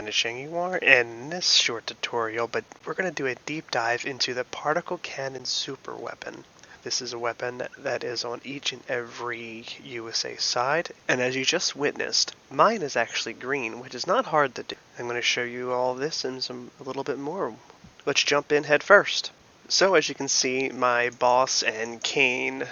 finishing you are in this short tutorial, but we're going to do a deep dive into the Particle Cannon super weapon. This is a weapon that is on each and every USA side, and as you just witnessed, mine is actually green, which is not hard to do. I'm going to show you all this and a little bit more. Let's jump in head first. So as you can see, my boss and Kane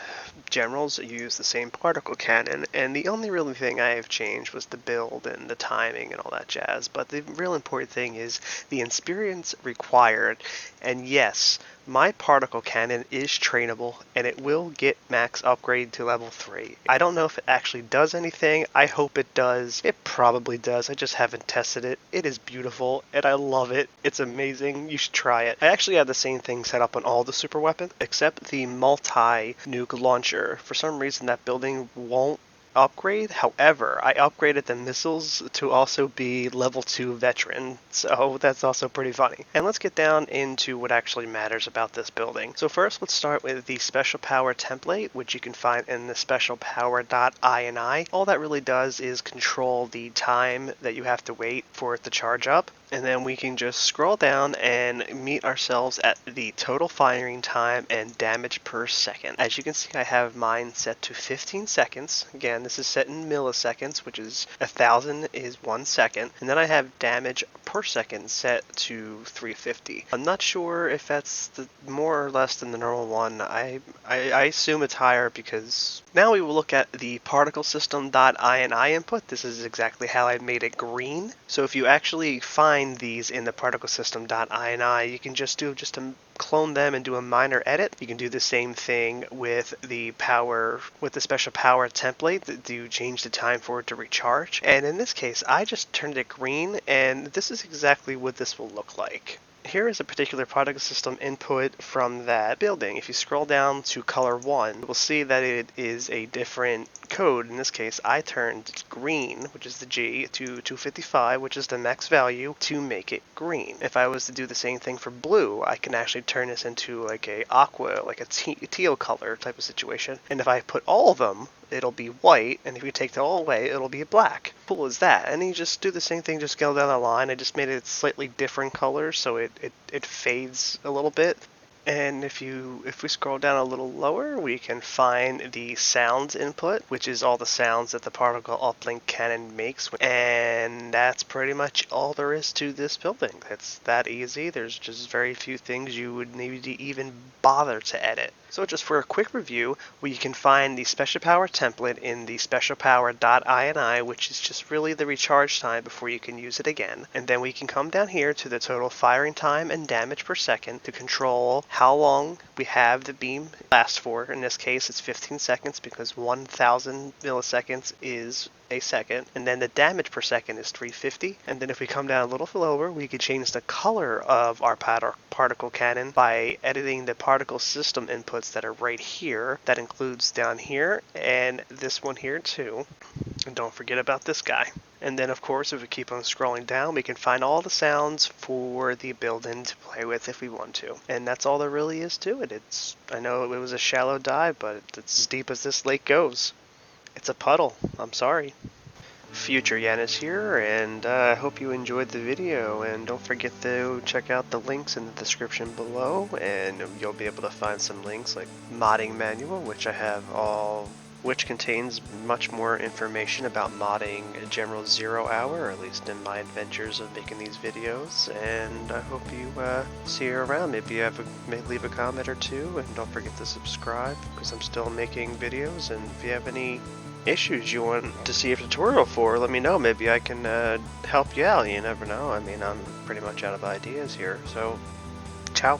generals use the same particle cannon, and the only real thing I have changed was the build and the timing and all that jazz. But the real important thing is the experience required, and yes, my particle cannon is trainable, and it will get max upgrade to level 3. I don't know if it actually does anything. I hope it does. It probably does. I just haven't tested it. It is beautiful, and I love it. It's amazing. You should try it. I actually have the same thing set up on all the super weapons, except the multi-nuke launcher. For some reason, that building won't upgrade. However, I upgraded the missiles to also be level 2 veteran, so that's also pretty funny. And let's get down into what actually matters about this building. So first, let's start with the special power template, which you can find in the specialpower.ini. All that really does is control the time that you have to wait for it to charge up. And then we can just scroll down and meet ourselves at the total firing time and damage per second. As you can see, I have mine set to 15 seconds. Again, this is set in milliseconds, which is 1,000 is 1 second. And then I have damage per second set to 350. I'm not sure if that's more or less than the normal one. I assume it's higher because now we will look at the particle system.ini input. This is exactly how I made it green. So if you actually find these in the particle system.ini, you can just clone them and do a minor edit. You can do the same thing with the special power template to change the time for it to recharge. And in this case, I just turned it green, and this is exactly what this will look like. Here is a particular particle system input from that building. If you scroll down to color 1, we'll see that it is a different code. In this case, I turned green, which is the G, to 255, which is the max value, to make it green. If I was to do the same thing for blue, I can actually turn this into like a aqua, like a teal color type of situation. And if I put all of them, it'll be white, and if you take it all away, it'll be black. Cool as that. And you just do the same thing, just go down the line. I just made it slightly different colors, so it fades a little bit. And if we scroll down a little lower, we can find the sounds input, which is all the sounds that the particle uplink cannon makes. And that's pretty much all there is to this building. It's that easy. There's just very few things you would need to even bother to edit. So just for a quick review, we can find the special power template in the specialpower.ini, which is just really the recharge time before you can use it again. And then we can come down here to the total firing time and damage per second to control how long we have the beam last for. In this case, it's 15 seconds because 1,000 milliseconds is a second, and then the damage per second is 350. And then if we come down a little lower, we can change the color of our particle cannon by editing the particle system inputs that are right here. That includes down here and this one here too. And don't forget about this guy. And then of course, if we keep on scrolling down, we can find all the sounds for the building to play with if we want to. And that's all there really is to it. I know it was a shallow dive, but it's as deep as this lake goes. It's a puddle. I'm sorry. Future Yan is here, and I hope you enjoyed the video, and don't forget to check out the links in the description below, and you'll be able to find some links like modding manual, which I have which contains much more information about modding General 0 Hour, or at least in my adventures of making these videos. And I hope you see you around. Maybe leave a comment or two, and don't forget to subscribe because I'm still making videos. And if you have any issues you want to see a tutorial for, let me know. Maybe I can help you out. You never know. I mean, I'm pretty much out of ideas here. So, ciao.